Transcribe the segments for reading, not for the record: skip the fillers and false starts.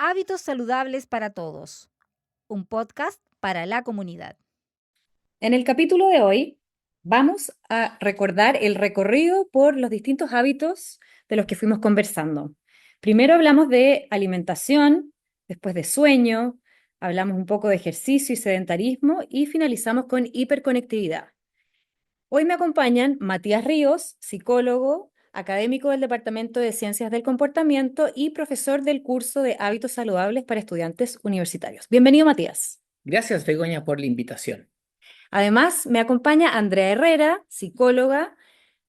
Hábitos saludables para todos, un podcast para la comunidad. En el capítulo de hoy vamos a recordar el recorrido por los distintos hábitos de los que fuimos conversando. Primero hablamos de alimentación, después de sueño, hablamos un poco de ejercicio y sedentarismo y finalizamos con hiperconectividad. Hoy me acompañan Matías Ríos, psicólogo, académico del Departamento de Ciencias del Comportamiento y profesor del curso de Hábitos Saludables para Estudiantes Universitarios. Bienvenido, Matías. Gracias, Begoña, por la invitación. Además, me acompaña Andrea Herrera, psicóloga,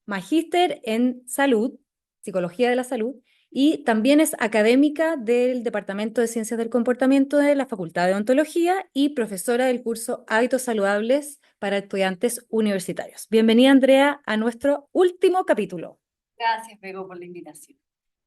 magíster en salud, psicología de la salud, y también es académica del Departamento de Ciencias del Comportamiento de la Facultad de Odontología y profesora del curso Hábitos Saludables para Estudiantes Universitarios. Bienvenida, Andrea, a nuestro último capítulo. Gracias, Bego, por la invitación.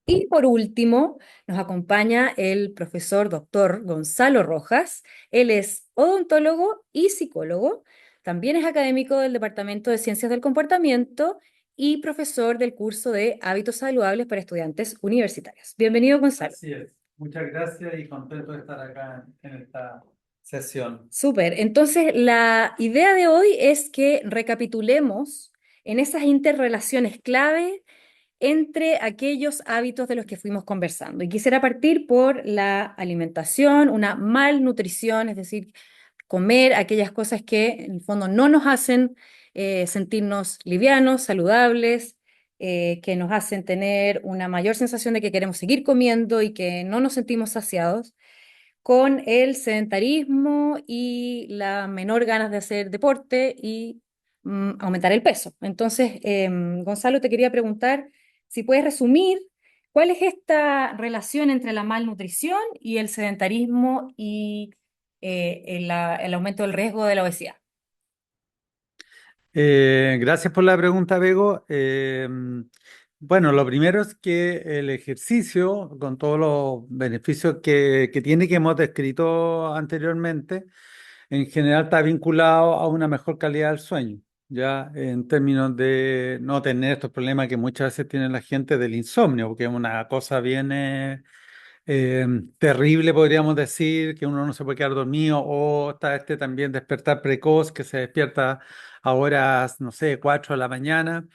Y por último, nos acompaña el profesor doctor Gonzalo Rojas. Él es odontólogo y psicólogo. También es académico del Departamento de Ciencias del Comportamiento y profesor del curso de Hábitos Saludables para Estudiantes Universitarios. Bienvenido, Gonzalo. Así es. Muchas gracias y contento de estar acá en esta sesión. Súper. Entonces, la idea de hoy es que recapitulemos en esas interrelaciones clave entre aquellos hábitos de los que fuimos conversando. Y quisiera partir por la alimentación, una malnutrición, es decir, comer aquellas cosas que en el fondo no nos hacen sentirnos livianos, saludables, que nos hacen tener una mayor sensación de que queremos seguir comiendo y que no nos sentimos saciados, con el sedentarismo y la menor ganas de hacer deporte y aumentar el peso. Entonces, Gonzalo, te quería preguntar si puedes resumir cuál es esta relación entre la malnutrición y el sedentarismo y el aumento del riesgo de la obesidad. Gracias por la pregunta, Bego. Bueno, lo primero es que el ejercicio, con todos los beneficios que tiene, que hemos descrito anteriormente, en general está vinculado a una mejor calidad del sueño, ya en términos de no tener estos problemas que muchas veces tiene la gente del insomnio, porque es una cosa bien terrible, podríamos decir, que uno no se puede quedar dormido, o está este también despertar precoz, que se despierta a horas, no sé, 4 de la mañana,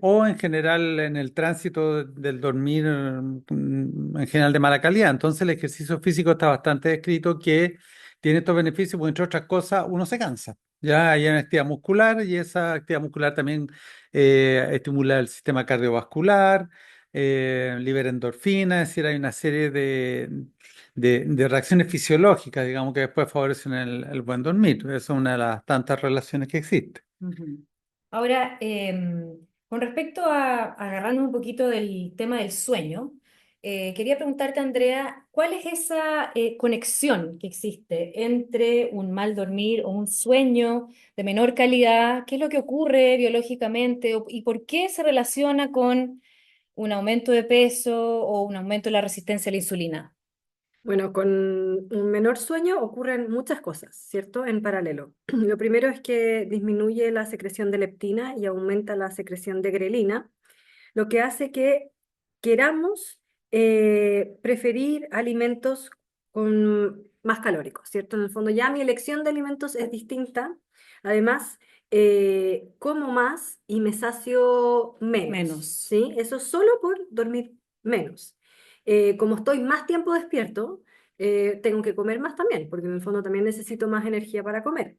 o en general en el tránsito del dormir, en general de mala calidad. Entonces el ejercicio físico está bastante descrito que tiene estos beneficios, porque entre otras cosas uno se cansa. Ya hay una actividad muscular y esa actividad muscular también estimula el sistema cardiovascular, libera endorfina, es decir, hay una serie de reacciones fisiológicas, digamos, que después favorecen el buen dormir. Esa es una de las tantas relaciones que existen. Ujú. Ahora, con respecto a agarrarnos un poquito del tema del sueño, quería preguntarte, Andrea, ¿cuál es esa conexión que existe entre un mal dormir o un sueño de menor calidad? ¿Qué es lo que ocurre biológicamente y por qué se relaciona con un aumento de peso o un aumento de la resistencia a la insulina? Bueno, con un menor sueño ocurren muchas cosas, ¿cierto? En paralelo. Lo primero es que disminuye la secreción de leptina y aumenta la secreción de grelina, lo que hace que queramos preferir alimentos con más calóricos, ¿cierto? En el fondo ya mi elección de alimentos es distinta. Además, como más y me sacio menos, ¿sí? Eso solo por dormir menos. Como estoy más tiempo despierto, tengo que comer más también, porque en el fondo también necesito más energía para comer.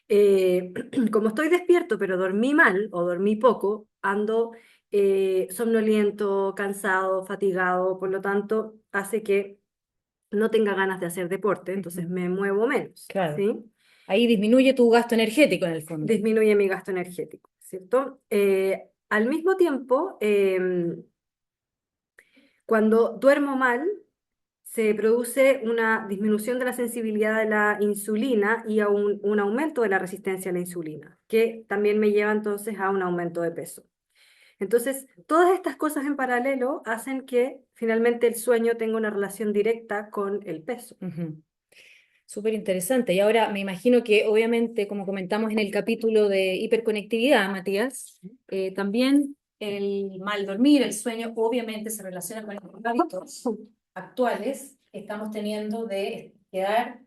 Eh, como estoy despierto, pero dormí mal o dormí poco, ando somnoliento, cansado, fatigado, por lo tanto, hace que no tenga ganas de hacer deporte, entonces me muevo menos, Claro. ¿sí? Ahí disminuye tu gasto energético en el fondo. Disminuye mi gasto energético, ¿cierto? Al mismo tiempo, cuando duermo mal, se produce una disminución de la sensibilidad de la insulina y a un aumento de la resistencia a la insulina, que también me lleva entonces a un aumento de peso. Entonces, todas estas cosas en paralelo hacen que finalmente el sueño tenga una relación directa con el peso. Ujú. Súper interesante. Y ahora me imagino que obviamente, como comentamos en el capítulo de hiperconectividad, Matías, también el mal dormir, el sueño, obviamente se relaciona con los hábitos actuales que estamos teniendo de quedar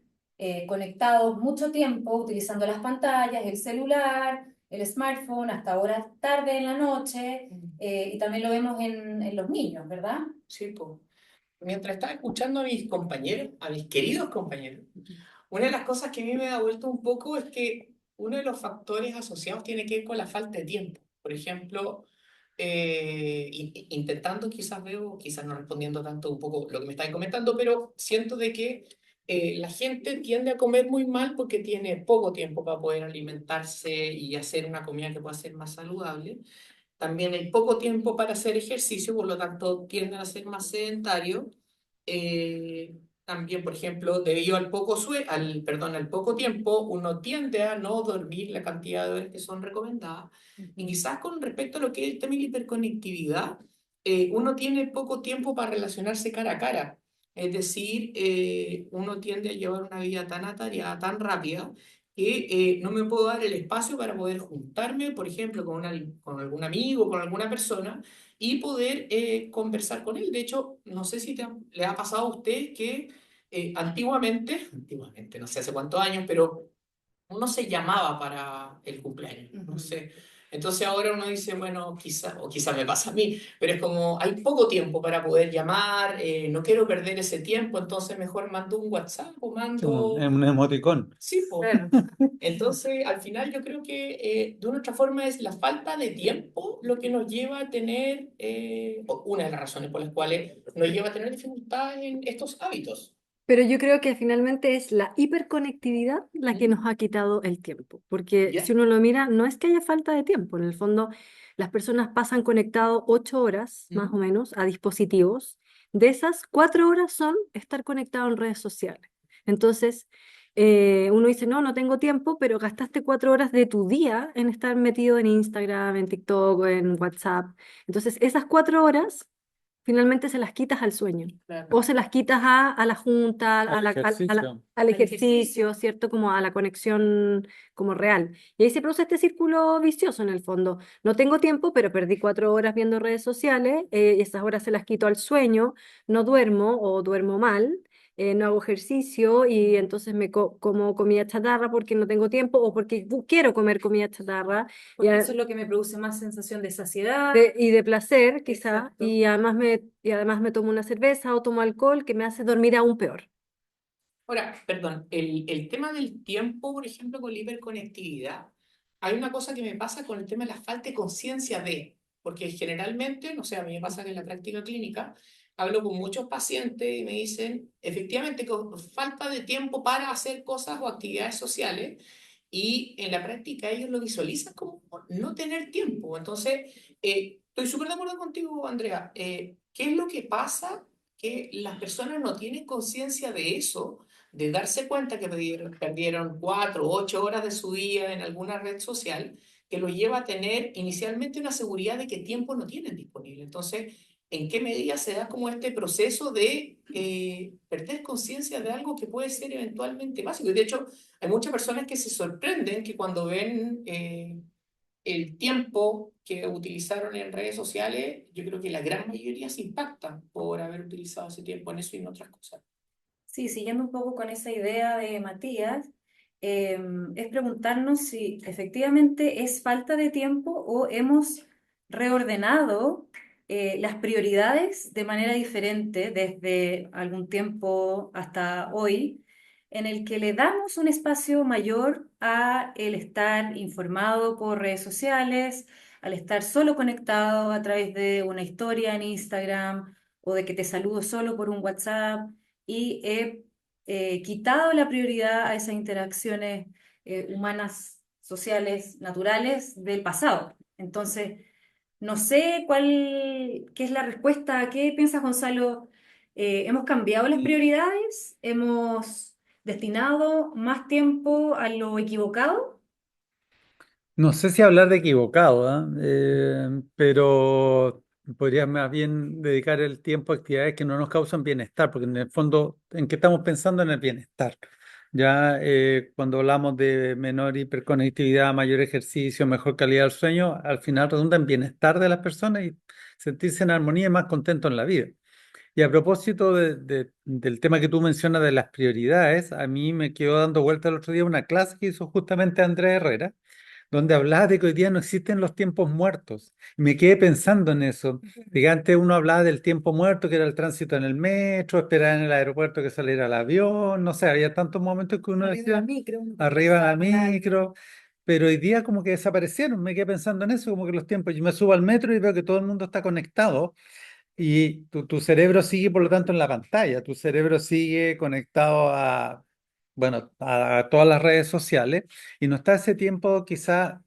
conectados mucho tiempo utilizando las pantallas, el celular, el smartphone, hasta horas tarde en la noche, y también lo vemos en los niños, ¿verdad? Sí, pues. Mientras estaba escuchando a mis compañeros, a mis queridos compañeros, una de las cosas que a mí me da vuelta un poco es que uno de los factores asociados tiene que ver con la falta de tiempo. Por ejemplo, intentando quizás veo, quizás no respondiendo tanto un poco lo que me estáis comentando, pero siento de que la gente tiende a comer muy mal porque tiene poco tiempo para poder alimentarse y hacer una comida que pueda ser más saludable. También hay poco tiempo para hacer ejercicio, por lo tanto tienden a ser más sedentarios. También, por ejemplo, debido al poco tiempo, uno tiende a no dormir la cantidad de horas que son recomendadas. Y quizás con respecto a lo que es el tema de la hiperconectividad, uno tiene poco tiempo para relacionarse cara a cara. Es decir, uno tiende a llevar una vida tan atareada, tan rápida, que no me puedo dar el espacio para poder juntarme, por ejemplo, con algún amigo, con alguna persona y poder conversar con él. De hecho, no sé si le ha pasado a usted que antiguamente, no sé hace cuántos años, pero uno se llamaba para el cumpleaños, no sé. Entonces ahora uno dice, bueno, quizá me pasa a mí, pero es como hay poco tiempo para poder llamar, no quiero perder ese tiempo, entonces mejor mando un WhatsApp o mando. Un emoticón. Sí, pues. Claro. Entonces, al final yo creo que de una otra forma es la falta de tiempo lo que nos lleva a tener, o una de las razones por las cuales nos lleva a tener dificultades en estos hábitos. Pero yo creo que finalmente es la hiperconectividad la que nos ha quitado el tiempo, porque ¿Ya? si uno lo mira, no es que haya falta de tiempo, en el fondo las personas pasan conectados 8 horas más o ¿Mm? menos a dispositivos, de esas 4 horas son estar conectado en redes sociales. Entonces, uno dice, no, no tengo tiempo, pero gastaste 4 horas de tu día en estar metido en Instagram, en TikTok, en WhatsApp. Entonces, esas 4 horas finalmente se las quitas al sueño. Claro. O se las quitas a la junta, Al ejercicio. al ejercicio, ¿cierto? Como a la conexión como real. Y ahí se produce este círculo vicioso en el fondo. No tengo tiempo, pero perdí 4 horas viendo redes sociales, y esas horas se las quito al sueño, no duermo o duermo mal. No hago ejercicio y entonces como comida chatarra porque no tengo tiempo o porque quiero comer comida chatarra Porque eso es lo que me produce más sensación de saciedad. y de placer, quizá, Exacto. y además me tomo una cerveza o tomo alcohol que me hace dormir aún peor. Ahora, perdón, el tema del tiempo, por ejemplo, con la hiperconectividad, hay una cosa que me pasa con el tema de la falta de conciencia porque generalmente, no sé, a mí me pasa que en la práctica clínica hablo con muchos pacientes y me dicen, efectivamente, con falta de tiempo para hacer cosas o actividades sociales, y en la práctica ellos lo visualizan como no tener tiempo. Entonces, estoy súper de acuerdo contigo, Andrea. ¿Qué es lo que pasa? Que las personas no tienen conciencia de eso, de darse cuenta que perdieron 4 u 8 horas de su día en alguna red social, que los lleva a tener inicialmente una seguridad de que tiempo no tienen disponible. Entonces, ¿en qué medida se da como este proceso de perder conciencia de algo que puede ser eventualmente básico? Y de hecho, hay muchas personas que se sorprenden que cuando ven el tiempo que utilizaron en redes sociales, yo creo que la gran mayoría se impactan por haber utilizado ese tiempo en eso y en otras cosas. Sí, siguiendo un poco con esa idea de Matías, es preguntarnos si efectivamente es falta de tiempo o hemos reordenado las prioridades de manera diferente desde algún tiempo hasta hoy, en el que le damos un espacio mayor a el estar informado por redes sociales, al estar solo conectado a través de una historia en Instagram o de que te saludo solo por un WhatsApp, y he quitado la prioridad a esas interacciones humanas, sociales, naturales del pasado. Entonces, no sé qué es la respuesta. ¿Qué piensas, Gonzalo? ¿Hemos cambiado las prioridades? ¿Hemos destinado más tiempo a lo equivocado? No sé si hablar de equivocado, ¿ah? Pero podría más bien dedicar el tiempo a actividades que no nos causan bienestar, porque en el fondo, ¿en qué estamos pensando? En el bienestar. Ya cuando hablamos de menor hiperconectividad, mayor ejercicio, mejor calidad del sueño, al final redunda en bienestar de las personas y sentirse en armonía y más contento en la vida. Y a propósito del tema que tú mencionas de las prioridades, a mí me quedó dando vuelta el otro día una clase que hizo justamente Andrés Herrera, donde hablaba de que hoy día no existen los tiempos muertos. Y me quedé pensando en eso. De que antes uno hablaba del tiempo muerto, que era el tránsito en el metro, esperar en el aeropuerto que saliera el avión, no sé, había tantos momentos que uno decía, arriba la micro, pero hoy día como que desaparecieron. Me quedé pensando en eso, como que los tiempos, yo me subo al metro y veo que todo el mundo está conectado y tu cerebro sigue, por lo tanto, en la pantalla. Tu cerebro sigue conectado a, bueno, a todas las redes sociales y no está ese tiempo quizá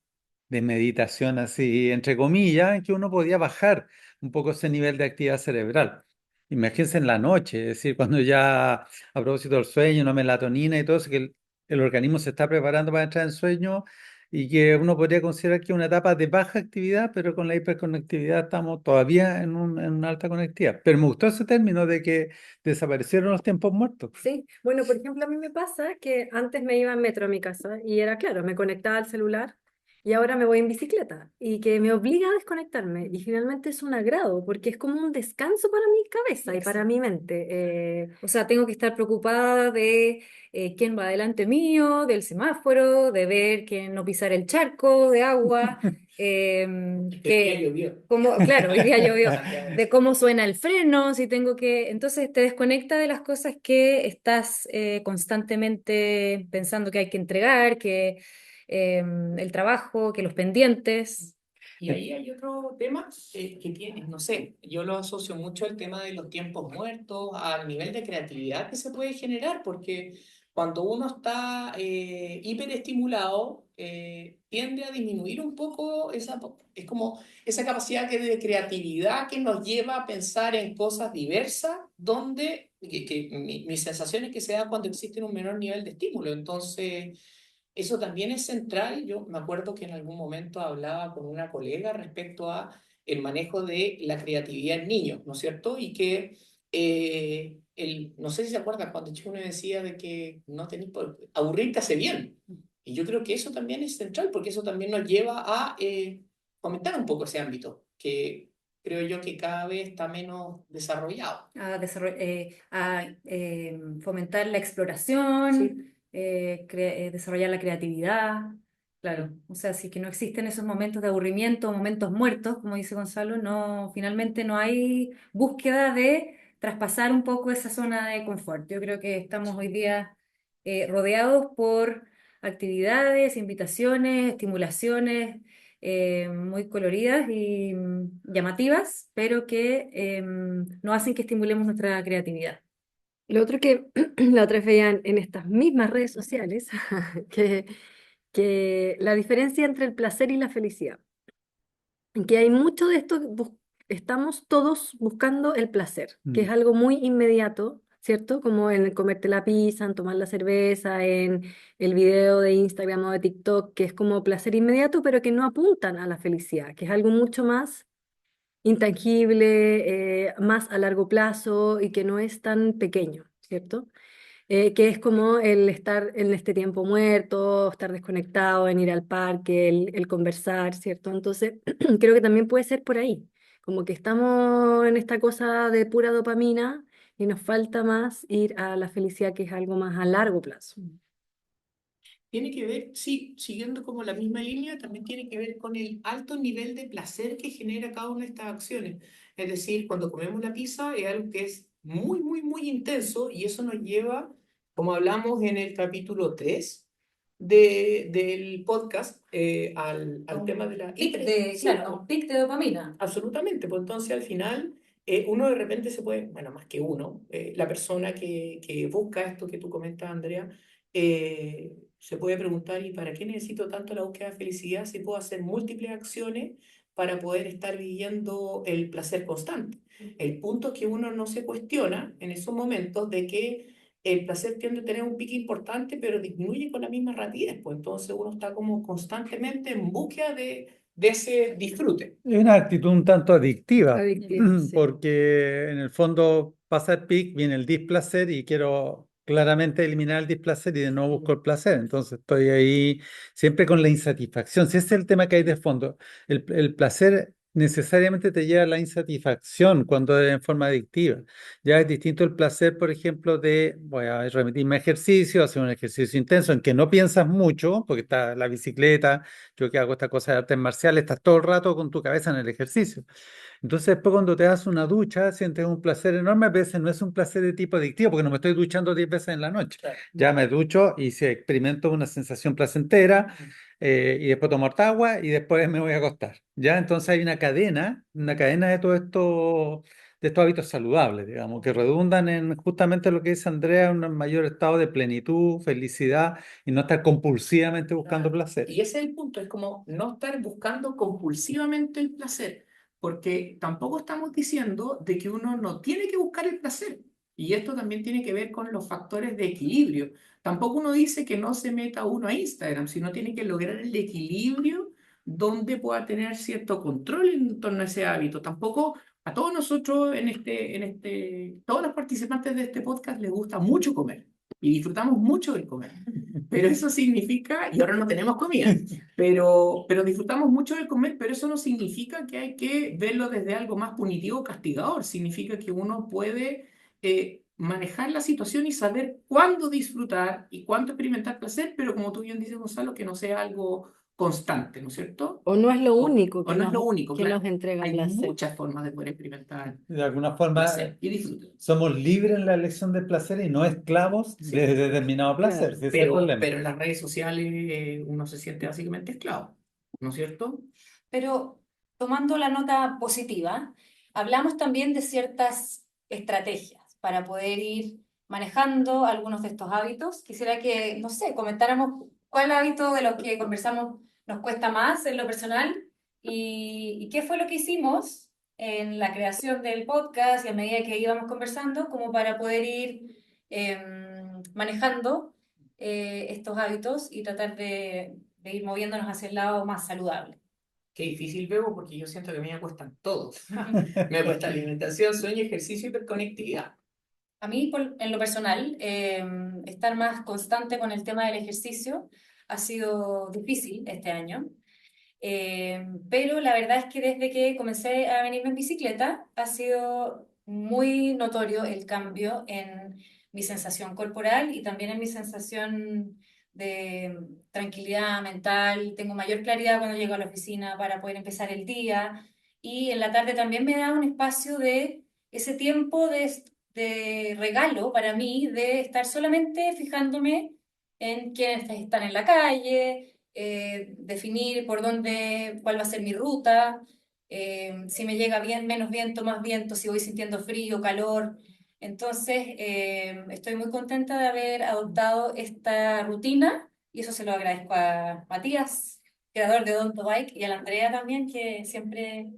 de meditación así, entre comillas, en que uno podía bajar un poco ese nivel de actividad cerebral. Imagínense en la noche, es decir, cuando ya, a propósito del sueño, una melatonina y todo eso, que el organismo se está preparando para entrar en sueño y que uno podría considerar que es una etapa de baja actividad, pero con la hiperconectividad estamos todavía en una alta conectividad. Pero me gustó ese término de que desaparecieron los tiempos muertos. Sí, bueno, por ejemplo, a mí me pasa que antes me iba en metro a mi casa y era claro, me conectaba al celular y ahora me voy en bicicleta y que me obliga a desconectarme y finalmente es un agrado porque es como un descanso para mi cabeza y para mi mente. O sea, tengo que estar preocupada de quién va delante mío, del semáforo, de ver que no pisar el charco de agua, Ya llovió. claro, hoy día llovió de cómo suena el freno, si tengo que... Entonces te desconecta de las cosas que estás constantemente pensando que hay que entregar, que el trabajo, que los pendientes. Y ahí hay otro tema que tiene, no sé, yo lo asocio mucho al tema de los tiempos muertos, al nivel de creatividad que se puede generar, porque cuando uno está hiperestimulado, tiende a disminuir un poco es como esa capacidad de creatividad que nos lleva a pensar en cosas diversas, donde mi sensación es que se da cuando existe un menor nivel de estímulo. Entonces... Eso también es central. Yo me acuerdo que en algún momento hablaba con una colega respecto a el manejo de la creatividad en niños, ¿no es cierto? Y que no sé si se acuerdan cuando chico uno decía de que no tenés por aburrirte hace bien. Y yo creo que eso también es central porque eso también nos lleva a fomentar un poco ese ámbito que creo yo que cada vez está menos desarrollado. A fomentar la exploración, Sí. desarrollar la creatividad. Claro, o sea, si que no existen esos momentos de aburrimiento, momentos muertos, como dice Gonzalo, no, finalmente no hay búsqueda de traspasar un poco esa zona de confort. Yo creo que estamos hoy día rodeados por actividades, invitaciones, estimulaciones muy coloridas y llamativas, pero que no hacen que estimulemos nuestra creatividad. Lo otro que la otra vez veían en estas mismas redes sociales, que, que la diferencia entre el placer y la felicidad, que hay mucho de esto, estamos todos buscando el placer, que es Mm. algo muy inmediato, ¿cierto? Como en comerte la pizza, en tomar la cerveza, en el video de Instagram o de TikTok, que es como placer inmediato, pero que no apuntan a la felicidad, que es algo mucho más intangible, más a largo plazo y que no es tan pequeño, ¿cierto? Que es como el estar en este tiempo muerto, estar desconectado, en ir al parque, el conversar, ¿cierto? Entonces, creo que también puede ser por ahí, como que estamos en esta cosa de pura dopamina y nos falta más ir a la felicidad, que es algo más a largo plazo. Tiene que ver, sí, siguiendo como la misma línea, también tiene que ver con el alto nivel de placer que genera cada una de estas acciones. Es decir, cuando comemos la pizza es algo que es muy, muy, muy intenso y eso nos lleva, como hablamos en el capítulo 3 del podcast, al tema de la Claro, un pic de dopamina. absolutamente, pues entonces al final uno de repente se puede, bueno, más que uno, la persona que busca esto que tú comentas, Andrea, se puede preguntar, ¿y para qué necesito tanto la búsqueda de felicidad si puedo hacer múltiples acciones para poder estar viviendo el placer constante? El punto es que uno no se cuestiona en esos momentos de que el placer tiende a tener un pico importante, pero disminuye con la misma rapidez, pues entonces uno está como constantemente en búsqueda de ese disfrute. Es una actitud un tanto adictiva, Adictivo, sí. porque en el fondo pasa el pic, viene el displacer y quiero claramente eliminar el displacer y de nuevo busco el placer. Entonces estoy ahí siempre con la insatisfacción. Si ese es el tema que hay de fondo, el placer necesariamente te lleva a la insatisfacción cuando es en forma adictiva. Ya es distinto el placer, por ejemplo, de, voy a remitirme a ejercicio, hacer un ejercicio intenso en que no piensas mucho, porque está la bicicleta, yo que hago esta cosa de artes marciales, estás todo el rato con tu cabeza en el ejercicio. Entonces, después cuando te das una ducha, sientes un placer enorme. A veces no es un placer de tipo adictivo, porque no me estoy duchando 10 veces en la noche. Claro. Ya me ducho y si experimento una sensación placentera, y después tomo harta agua y después me voy a acostar. Ya, entonces hay una cadena de todo esto, de estos hábitos saludables, digamos, que redundan en justamente lo que dice Andrea, un mayor estado de plenitud, felicidad y no estar compulsivamente buscando Claro. placer. Y ese es el punto, es como no estar buscando compulsivamente el placer, porque tampoco estamos diciendo de que uno no tiene que buscar el placer. Y esto también tiene que ver con los factores de equilibrio. Tampoco uno dice que no se meta uno a Instagram, sino tiene que lograr el equilibrio donde pueda tener cierto control en torno a ese hábito. Tampoco a todos nosotros todos los participantes de este podcast les gusta mucho comer y disfrutamos mucho del comer. Pero eso significa, y ahora no tenemos comida, pero disfrutamos mucho de comer, pero eso no significa que hay que verlo desde algo más punitivo o castigador. Significa que uno puede manejar la situación y saber cuándo disfrutar y cuándo experimentar placer, pero como tú bien dices, Gonzalo, que no sea algo constante, ¿no es cierto? O no es lo único O no es lo único, que claro. nos entrega Hay placer. muchas formas de poder experimentar De alguna forma, placer y disfrute. somos libres en la elección del placer y no esclavos Sí. de determinado placer. Claro. Si ese es el problema. Pero en las redes sociales uno se siente básicamente esclavo, ¿no es cierto? Pero tomando la nota positiva, hablamos también de ciertas estrategias para poder ir manejando algunos de estos hábitos. Quisiera que, no sé, comentáramos cuál hábito de los que conversamos nos cuesta más en lo personal y qué fue lo que hicimos en la creación del podcast y a medida que íbamos conversando, como para poder ir manejando estos hábitos y tratar de ir moviéndonos hacia el lado más saludable. Qué difícil veo porque yo siento que a mí me cuestan todos. Me cuesta alimentación, sueño, ejercicio y hiperconectividad. A mí, en lo personal, estar más constante con el tema del ejercicio ha sido difícil este año, pero la verdad es que desde que comencé a venirme en bicicleta ha sido muy notorio el cambio en mi sensación corporal y también en mi sensación de tranquilidad mental. Tengo mayor claridad cuando llego a la oficina para poder empezar el día y en la tarde también me da un espacio de ese tiempo de regalo para mí de estar solamente fijándome en quiénes están en la calle, definir por dónde, cuál va a ser mi ruta, si me llega bien, menos viento, más viento, si voy sintiendo frío, calor. Entonces, estoy muy contenta de haber adoptado esta rutina y eso se lo agradezco a Matías, creador de Don't Bike, y a la Andrea también, que siempre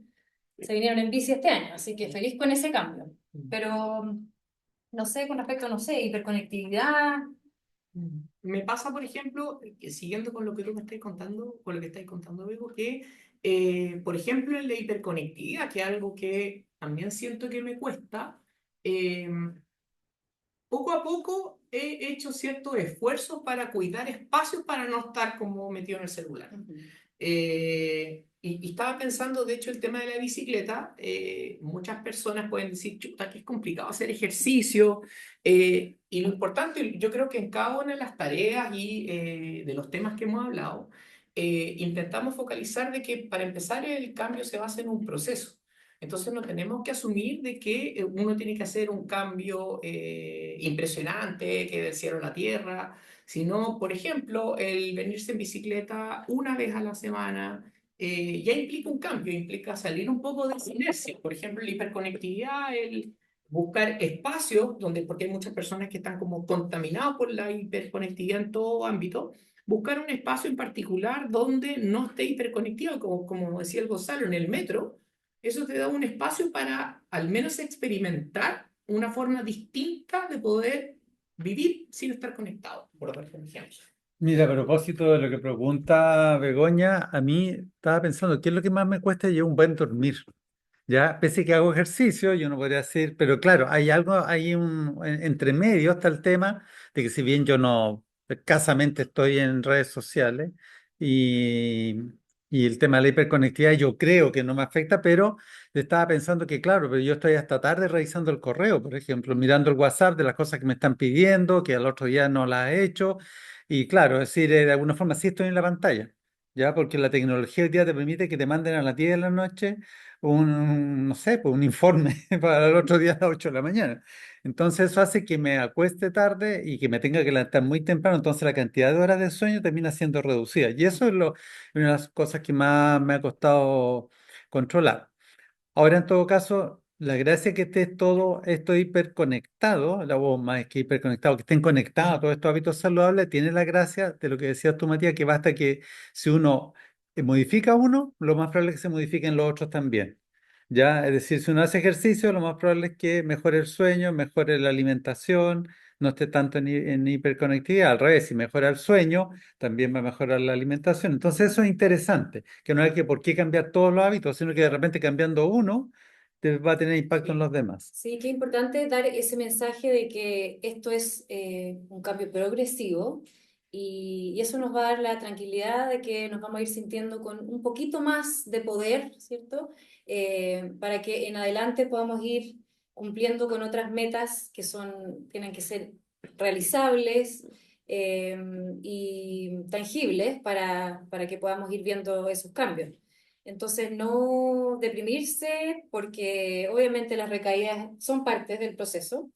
se vinieron en bici este año, así que feliz con ese cambio. Pero no sé, con respecto, no sé, hiperconectividad. Me pasa, por ejemplo, que siguiendo con lo que tú me estás contando, con lo que estás contando, Bego, que, por ejemplo, en la hiperconectividad, que es algo que también siento que me cuesta, eh, poco a poco he hecho ciertos esfuerzos para cuidar espacios para no estar como metido en el celular. Y estaba pensando, de hecho, el tema de la bicicleta. Muchas personas pueden decir, chuta, que es complicado hacer ejercicio. Y lo importante, yo creo que en cada una de las tareas y de los temas que hemos hablado, intentamos focalizar de que para empezar el cambio se basa en un proceso. Entonces no tenemos que asumir de que uno tiene que hacer un cambio impresionante, que del cielo a la tierra, sino, por ejemplo, el venirse en bicicleta una vez a la semana ya implica un cambio, implica salir un poco de esa inercia. Por ejemplo, la hiperconectividad, el buscar espacios donde, porque hay muchas personas que están como contaminados por la hiperconectividad en todo ámbito, buscar un espacio en particular donde no esté hiperconectivo, como decía el Gonzalo, en el metro. Eso te da un espacio para al menos experimentar una forma distinta de poder vivir sin estar conectado, por dar un ejemplo. Mira, a propósito de lo que pregunta Begoña, a mí estaba pensando, ¿qué es lo que más me cuesta? Yo un buen dormir. Ya, pese a que hago ejercicio, yo no podría decir, pero claro, hay algo, entre medio está el tema de que si bien yo no escasamente estoy en redes sociales y, Y el tema de la hiperconectividad yo creo que no me afecta, pero estaba pensando que, claro, pero yo estoy hasta tarde revisando el correo, por ejemplo, mirando el WhatsApp de las cosas que me están pidiendo, que al otro día no las he hecho. Y claro, es decir, de alguna forma sí estoy en la pantalla, ¿ya? Porque la tecnología hoy día te permite que te manden a las 10 de la noche no sé, pues un informe para el otro día a las 8 de la mañana. Entonces eso hace que me acueste tarde y que me tenga que levantar muy temprano, entonces la cantidad de horas de sueño termina siendo reducida. Y eso es una de las cosas que más me ha costado controlar. Ahora, en todo caso, la gracia es que esté todo esto hiperconectado, la voz más que hiperconectado, que estén conectados todos estos hábitos saludables, tiene la gracia de lo que decías tú, Matías, que basta que si uno modifica uno, lo más probable es que se modifiquen los otros también. ¿Ya? Es decir, si uno hace ejercicio, lo más probable es que mejore el sueño, mejore la alimentación, no esté tanto en hiperconectividad. Al revés, si mejora el sueño, también va a mejorar la alimentación. Entonces eso es interesante, que no hay que por qué cambiar todos los hábitos, sino que de repente cambiando uno va a tener impacto en los demás. Sí, qué importante dar ese mensaje de que esto es un cambio progresivo y eso nos va a dar la tranquilidad de que nos vamos a ir sintiendo con un poquito más de poder, ¿cierto? Para que en adelante podamos ir cumpliendo con otras metas que tienen que ser realizables eh, y tangibles para que podamos ir viendo esos cambios. Entonces, no deprimirse porque obviamente las recaídas son parte del proceso,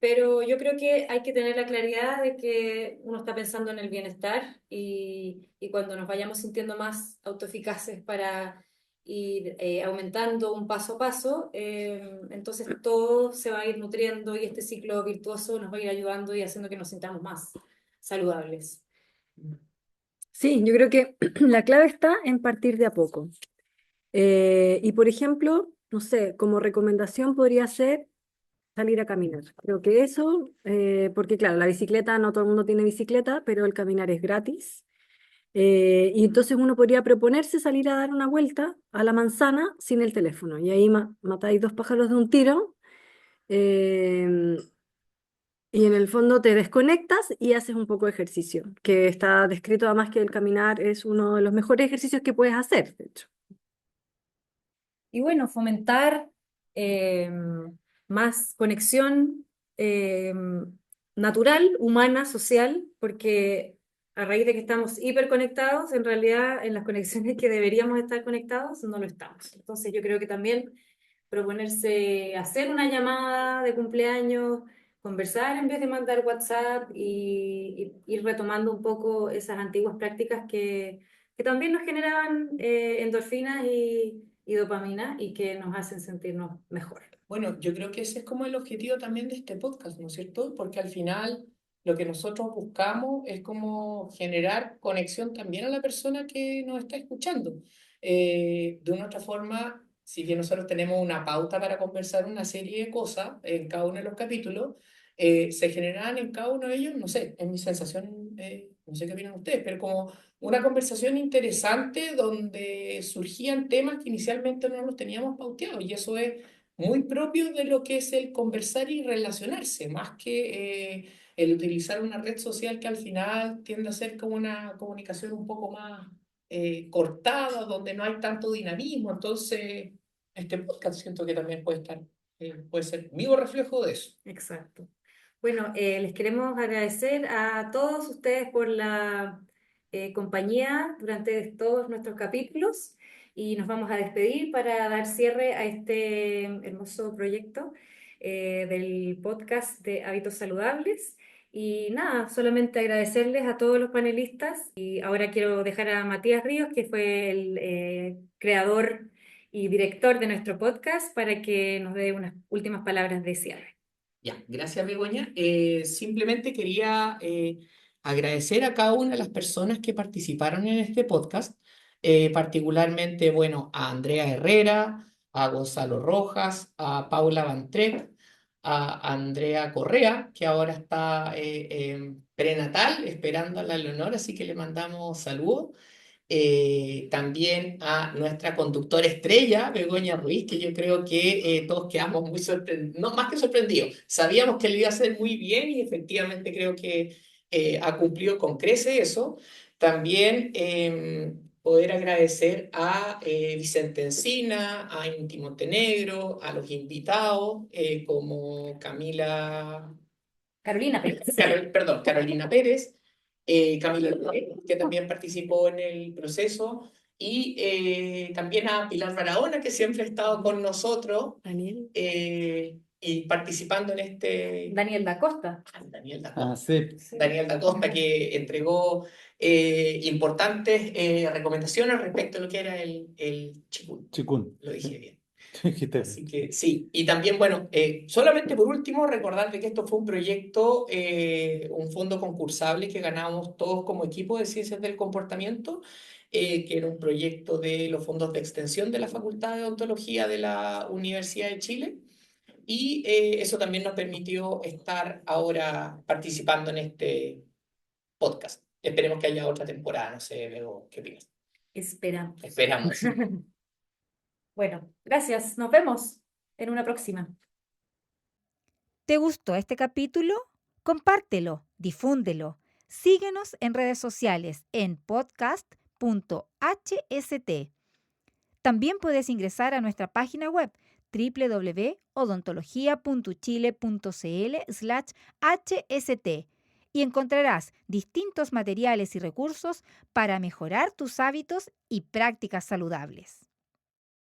pero yo creo que hay que tener la claridad de que uno está pensando en el bienestar y cuando nos vayamos sintiendo más autoeficaces para ir aumentando un paso a paso, entonces todo se va a ir nutriendo y este ciclo virtuoso nos va a ir ayudando y haciendo que nos sintamos más saludables. Sí, yo creo que la clave está en partir de a poco. Y por ejemplo, no sé, como recomendación podría ser salir a caminar. Creo que eso, porque claro, la bicicleta, no todo el mundo tiene bicicleta, pero el caminar es gratis. Y entonces uno podría proponerse salir a dar una vuelta a la manzana sin el teléfono. Y ahí matáis dos pájaros de un tiro. em, y en el fondo te desconectas y haces un poco de ejercicio, que está descrito además que el caminar es uno de los mejores ejercicios que puedes hacer, de hecho. Y bueno, fomentar eh, más conexión eh, natural, humana, social, porque a raíz de que estamos hiperconectados, en realidad en las conexiones que deberíamos estar conectados no lo estamos. Entonces yo creo que también proponerse hacer una llamada de cumpleaños, conversar en vez de mandar WhatsApp y ir retomando un poco esas antiguas prácticas que también nos generaban endorfinas y dopamina y que nos hacen sentirnos mejor. Bueno, yo creo que ese es como el objetivo también de este podcast, ¿no es cierto? Porque al final lo que nosotros buscamos es como generar conexión también a la persona que nos está escuchando. De una otra forma, si bien nosotros tenemos una pauta para conversar una serie de cosas en cada uno de los capítulos, se generan en cada uno de ellos, no sé, es mi sensación, no sé qué opinan ustedes, pero como una conversación interesante donde surgían temas que inicialmente no los teníamos pauteados y eso es muy propio de lo que es el conversar y relacionarse, más que el utilizar una red social que al final tiende a ser como una comunicación un poco más cortada, donde no hay tanto dinamismo. Entonces, este podcast siento que también puede ser vivo reflejo de eso. Exacto. Bueno, les queremos agradecer a todos ustedes por la compañía durante todos nuestros capítulos y nos vamos a despedir para dar cierre a este hermoso proyecto del podcast de Hábitos Saludables. Y nada, solamente agradecerles a todos los panelistas y ahora quiero dejar a Matías Ríos, que fue el creador y director de nuestro podcast, para que nos dé unas últimas palabras de cierre. Ya, gracias Begoña. Simplemente quería agradecer a cada una de las personas que participaron en este podcast, particularmente, bueno, a Andrea Herrera, a Gonzalo Rojas, a Paula Van Trepp, a Andrea Correa, que ahora está en prenatal, esperando a la Leonor, así que le mandamos saludos. También a nuestra conductora estrella, Begoña Ruiz, que yo creo que todos quedamos muy sorprendidos, no más que sorprendidos, sabíamos que lo iba a hacer muy bien y efectivamente creo que ha cumplido con crece eso. También, poder agradecer a Vicente Encina, a Inti Montenegro, a los invitados como Carolina Pérez. Carolina Pérez, Camila Loret, que también participó en el proceso, y también a Pilar Barahona, que siempre ha estado con nosotros Daniel. y participando en este... Daniel da Costa. Daniel da Costa. Ah, sí. Daniel da Costa, que entregó importantes recomendaciones respecto a lo que era el chikun. Chikun. Lo dije bien. Dijiste Así bien. que sí, y también, bueno, solamente por último, recordar de que esto fue un proyecto, un fondo concursable que ganamos todos como equipo de Ciencias del Comportamiento, que era un proyecto de los fondos de extensión de la Facultad de Odontología de la Universidad de Chile, y eso también nos permitió estar ahora participando en este podcast. Esperemos que haya otra temporada, no sé, Bego, ¿qué opinas? Esperamos. Esperamos. Bueno, gracias. Nos vemos en una próxima. ¿Te gustó este capítulo? Compártelo, difúndelo. Síguenos en redes sociales en podcast.hst. También puedes ingresar a nuestra página web www.odontologia.chile.cl/hst y encontrarás distintos materiales y recursos para mejorar tus hábitos y prácticas saludables.